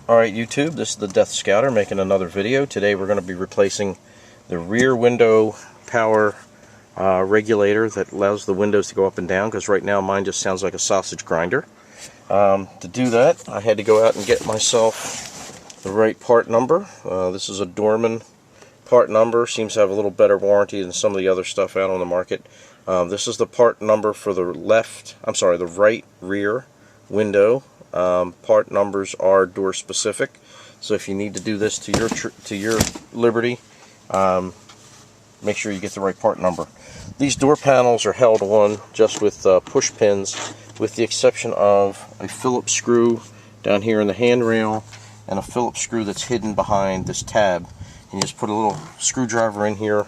Alright YouTube, this is the Death Scouter making another video. Today we're going to be replacing the rear window power regulator that allows the windows to go up and down, because right now mine just sounds like a sausage grinder. To do that, I had to go out and get myself the right part number. This is a Dorman part number. Seems to have a little better warranty than some of the other stuff out on the market. This is the part number for the the right rear window. Part numbers are door specific, so if you need to do this to your liberty, make sure you get the right part number. These door panels are held on just with push pins, with the exception of a Phillips screw down here in the handrail and a Phillips screw that's hidden behind this tab. And you just put a little screwdriver in here,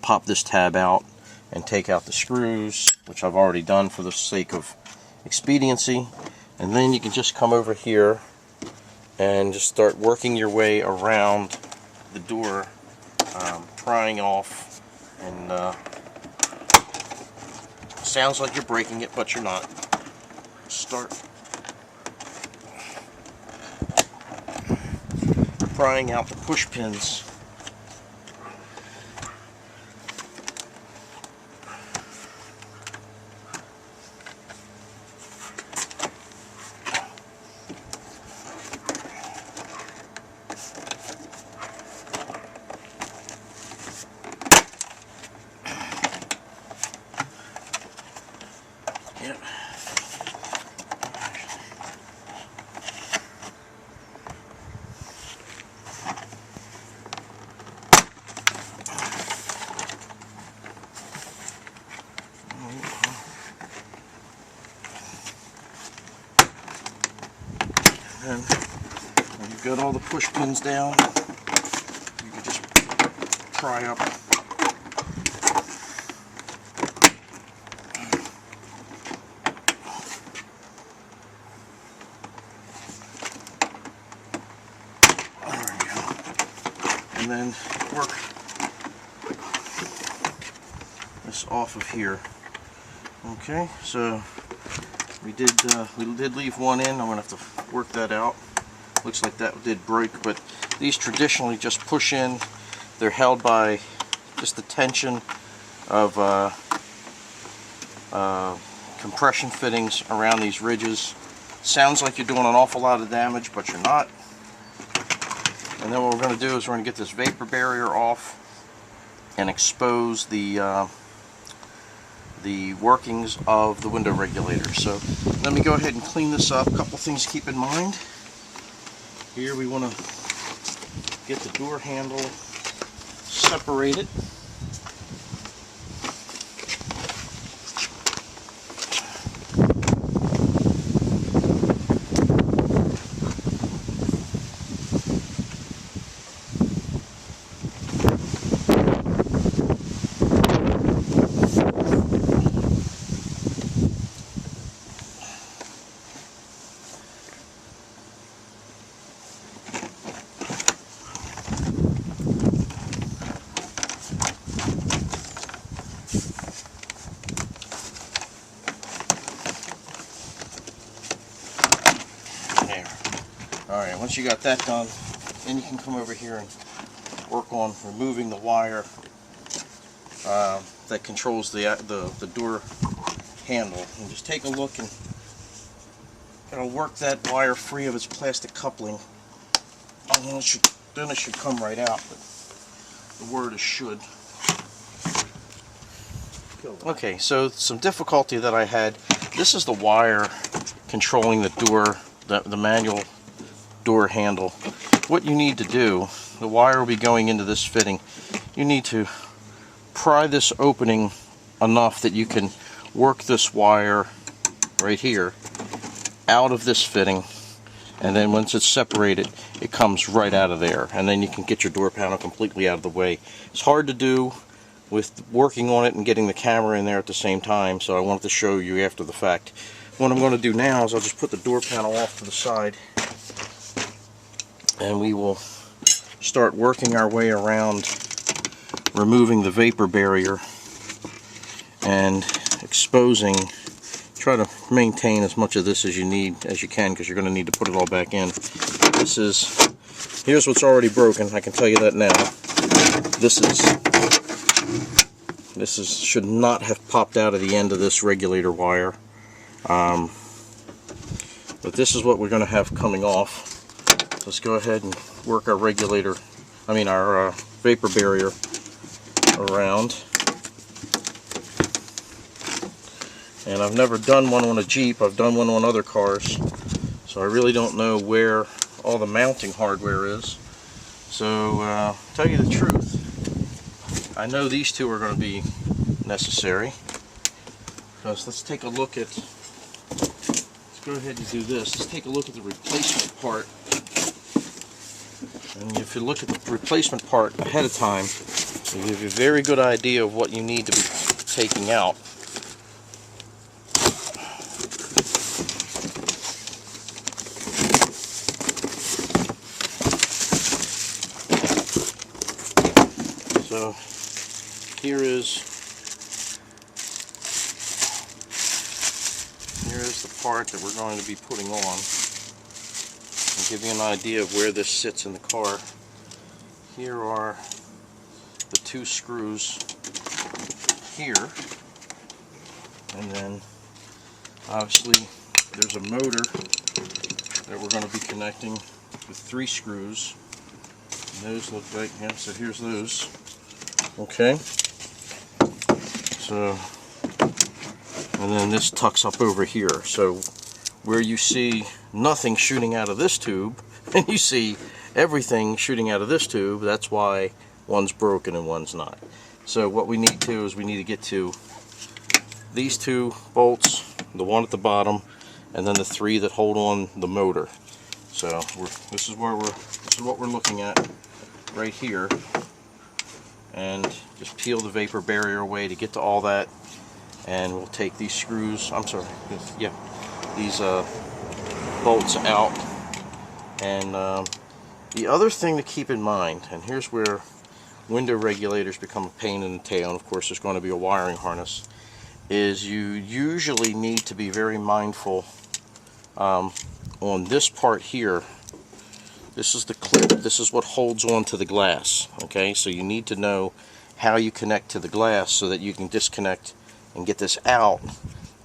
pop this tab out, and take out the screws, which I've already done for the sake of expediency. And then you can just come over here and just start working your way around the door, prying off, and sounds like you're breaking it, but you're not. Start prying out the push pins. Yep. And when you've got all the push pins down, you can just pry up. And then work this off of here. Okay, so we did leave one in. I'm gonna have to work that out. Looks like that did break, but these traditionally just push in. They're held by just the tension of compression fittings around these ridges. Sounds like you're doing an awful lot of damage, but you're not. And then what we're going to do is we're going to get this vapor barrier off and expose the workings of the window regulator. So let me go ahead and clean this up. A couple things to keep in mind. Here we want to get the door handle separated. Alright, once you got that done, then you can come over here and work on removing the wire that controls the door handle. And just take a look and work that wire free of its plastic coupling. And then it should come right out, but the word is should. Okay, so some difficulty that I had. This is the wire controlling the door, the manual door handle. What you need to do, the wire will be going into this fitting. You need to pry this opening enough that you can work this wire right here out of this fitting, and then once it's separated, it comes right out of there, and then you can get your door panel completely out of the way. It's hard to do with working on it and getting the camera in there at the same time, so I wanted to show you after the fact. What I'm going to do now is I'll just put the door panel off to the side, and we will start working our way around removing the vapor barrier and exposing, try to maintain as much of this as you can, because you're going to need to put it all back in. Here's what's already broken, I can tell you that now. This should not have popped out of the end of this regulator wire. But this is what we're going to have coming off. Let's go ahead and work our our vapor barrier around. And I've never done one on a Jeep. I've done one on other cars, so I really don't know where all the mounting hardware is. So tell you the truth, I know these two are going to be necessary, because let's take a look at, let's go ahead and do this. Let's take a look at the replacement part. And if you look at the replacement part ahead of time, it'll give you a very good idea of what you need to be taking out. So here is the part that we're going to be putting on, and give you an idea of where this sits in the car. Here are the two screws here, and then obviously there's a motor that we're going to be connecting with 3 screws. And those look like, yeah, so here's those. Okay, so, and then this tucks up over here. So where you see nothing shooting out of this tube and you see everything shooting out of this tube, that's why one's broken and one's not. So what we need to is we need to get to these 2 bolts, the one at the bottom, and then the 3 that hold on the motor. So this is what we're looking at right here. And just peel the vapor barrier away to get to all that, and we'll take these screws, these bolts out. And the other thing to keep in mind, and here's where window regulators become a pain in the tail, and of course there's going to be a wiring harness, is you usually need to be very mindful on this part here. This is the clip. This is what holds on to the glass. Okay, so you need to know how you connect to the glass so that you can disconnect and get this out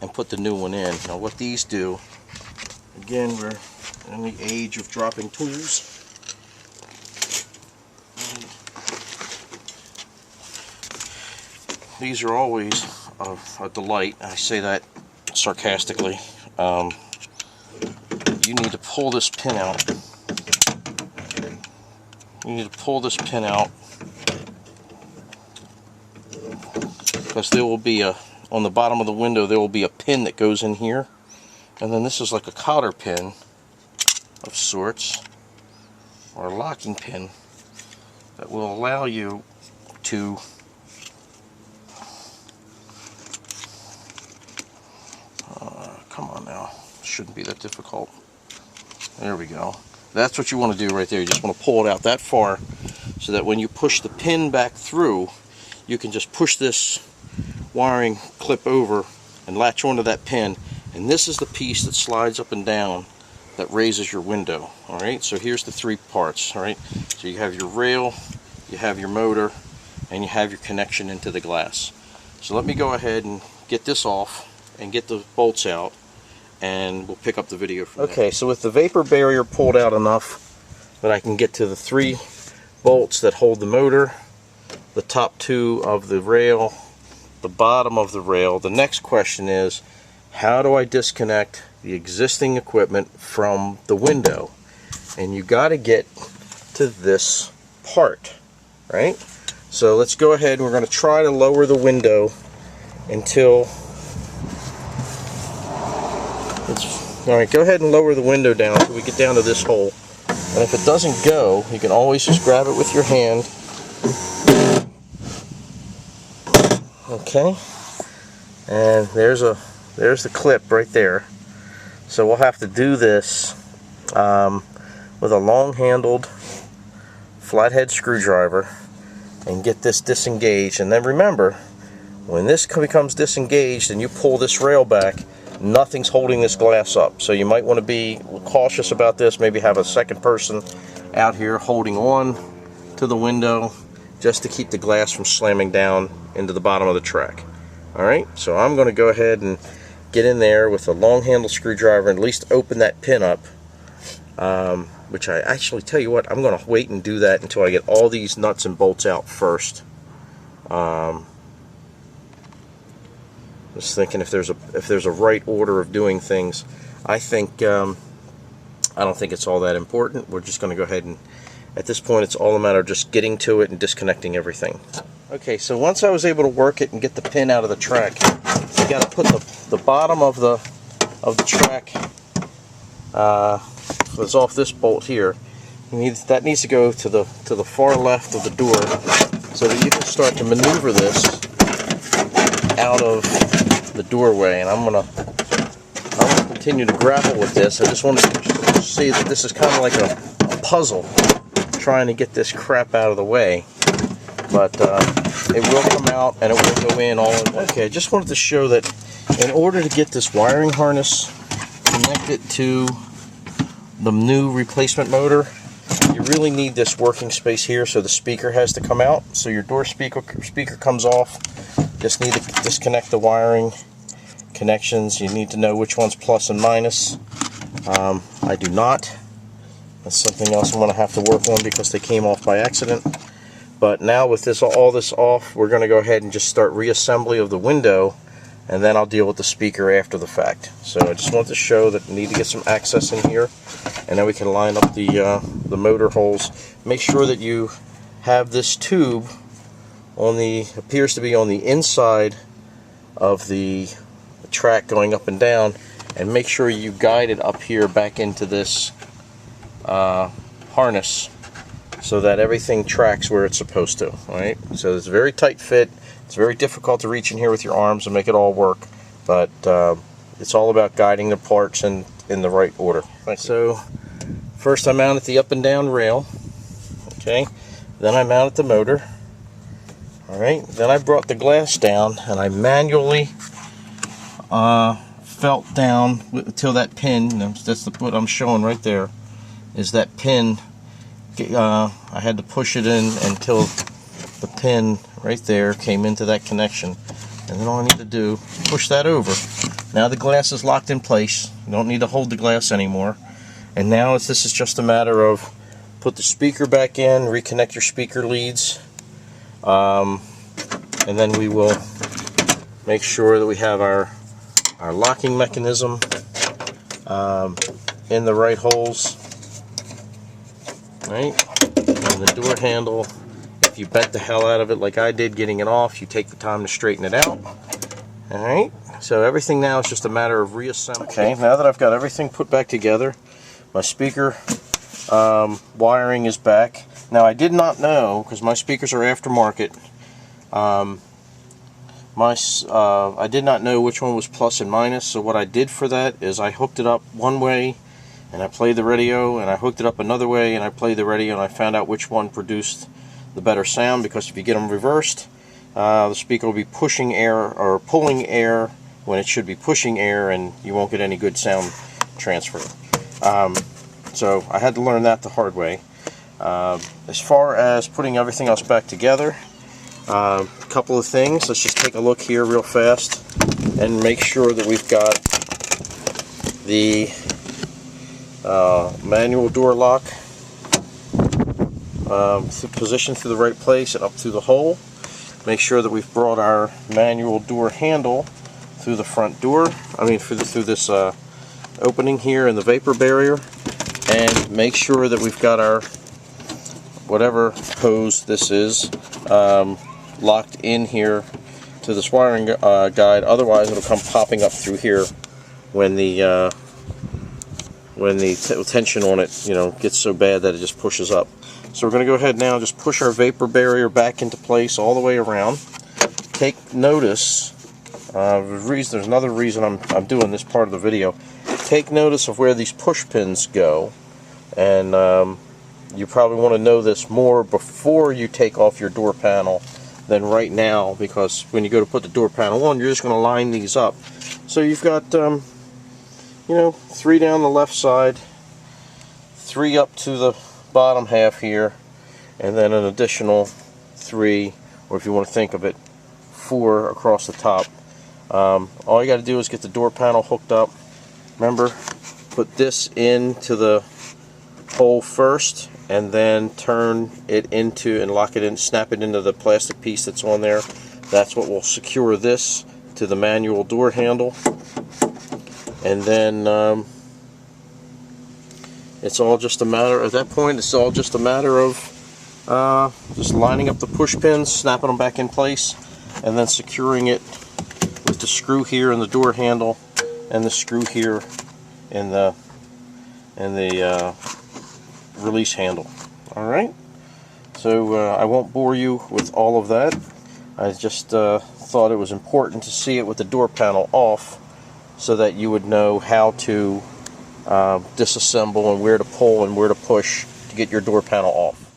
and put the new one in. Now what these do, again, we're in the age of dropping tools. These are always a delight. I say that sarcastically. You need to pull this pin out. You need to pull this pin out, because there will be on the bottom of the window, there will be a pin that goes in here, and then this is like a cotter pin of sorts, or a locking pin, that will allow you to come on now, shouldn't be that difficult. There we go. That's what you want to do right there. You just want to pull it out that far so that when you push the pin back through, you can just push this wiring clip over and latch onto that pin, and this is the piece that slides up and down that raises your window. Alright, so here's the 3 parts. Alright, so you have your rail, you have your motor, and you have your connection into the glass. So let me go ahead and get this off and get the bolts out, and we'll pick up the video from there. Okay, so with the vapor barrier pulled out enough that I can get to the 3 bolts that hold the motor, the top 2 of the rail, the bottom of the rail, the next question is, how do I disconnect the existing equipment from the window? And you got to get to this part, right? So let's go ahead and we're going to try to lower the window until alright, go ahead and lower the window down until we get down to this hole. And if it doesn't go, you can always just grab it with your hand. Okay, and there's the clip right there. So we'll have to do this with a long-handled flathead screwdriver and get this disengaged. And then remember, when this becomes disengaged and you pull this rail back, nothing's holding this glass up. So you might want to be cautious about this. Maybe have a second person out here holding on to the window just to keep the glass from slamming down into the bottom of the track. Alright, so I'm going to go ahead and get in there with a long handle screwdriver and at least open that pin up. Which I actually, tell you what, I'm going to wait and do that until I get all these nuts and bolts out first. Just thinking if there's a right order of doing things. I don't think it's all that important. We're just going to go ahead and, at this point, it's all a matter of just getting to it and disconnecting everything. Okay, so once I was able to work it and get the pin out of the track, you got to put the bottom of the track. It's off this bolt here. That needs to go to the far left of the door, so that you can start to maneuver this out of the doorway. And I'm gonna continue to grapple with this. I just want to see that this is kind of like a puzzle, trying to get this crap out of the way. But it will come out and it will go in all in one. Okay, I just wanted to show that in order to get this wiring harness connected to the new replacement motor, you really need this working space here, so the speaker has to come out. So your door speaker comes off. Just need to disconnect the wiring connections. You need to know which one's plus and minus. I do not. That's something else I'm going to have to work on because they came off by accident. But now with all this off, we're going to go ahead and just start reassembly of the window, and then I'll deal with the speaker after the fact. So I just want to show that we need to get some access in here, and then we can line up the motor holes. Make sure that you have this tube appears to be on the inside of the track going up and down, and make sure you guide it up here back into this harness so that everything tracks where it's supposed to. Right? So it's a very tight fit. It's very difficult to reach in here with your arms and make it all work, but it's all about guiding the parts in the right order. Right, so first I mounted the up and down rail. Okay, then I mounted the motor. Alright, then I brought the glass down and I manually felt down until that pin, that's what I'm showing right there, is that pin. I had to push it in until the pin right there came into that connection, and then all I need to do is push that over. Now the glass is locked in place. You don't need to hold the glass anymore, and now this is just a matter of put the speaker back in, reconnect your speaker leads, and then we will make sure that we have our locking mechanism in the right holes. Right, and the door handle, if you bent the hell out of it like I did getting it off, you take the time to straighten it out. Alright, so everything now is just a matter of reassembling. Okay, now that I've got everything put back together, my speaker wiring is back. Now I did not know, because my speakers are aftermarket, I did not know which one was plus and minus, so what I did for that is I hooked it up one way and I played the radio, and I hooked it up another way and I played the radio, and I found out which one produced the better sound, because if you get them reversed, the speaker will be pushing air or pulling air when it should be pushing air, and you won't get any good sound transfer. So I had to learn that the hard way. As far as putting everything else back together, a couple of things. Let's just take a look here real fast and make sure that we've got the manual door lock positioned to the right place and up through the hole. Make sure that we've brought our manual door handle through the front door, through this opening here in the vapor barrier, and make sure that we've got our whatever hose this is locked in here to this wiring guide. Otherwise it'll come popping up through here when the tension on it gets so bad that it just pushes up. So we're going to go ahead now and just push our vapor barrier back into place all the way around. Take notice, there's another reason I'm doing this part of the video. Take notice of where these push pins go, and you probably want to know this more before you take off your door panel than right now, because when you go to put the door panel on, you're just going to line these up. So you've got you know, 3 down the left side, 3 up to the bottom half here, and then an additional 3, or if you want to think of it, 4 across the top. All you got to do is get the door panel hooked up. Remember, put this into the hole first, and then turn it into and lock it in, snap it into the plastic piece that's on there. That's what will secure this to the manual door handle. And then it's all just a matter, at that point, it's all just a matter of just lining up the push pins, snapping them back in place, and then securing it with the screw here in the door handle and the screw here in the release handle. Alright, so I won't bore you with all of that. I just thought it was important to see it with the door panel off so that you would know how to disassemble and where to pull and where to push to get your door panel off.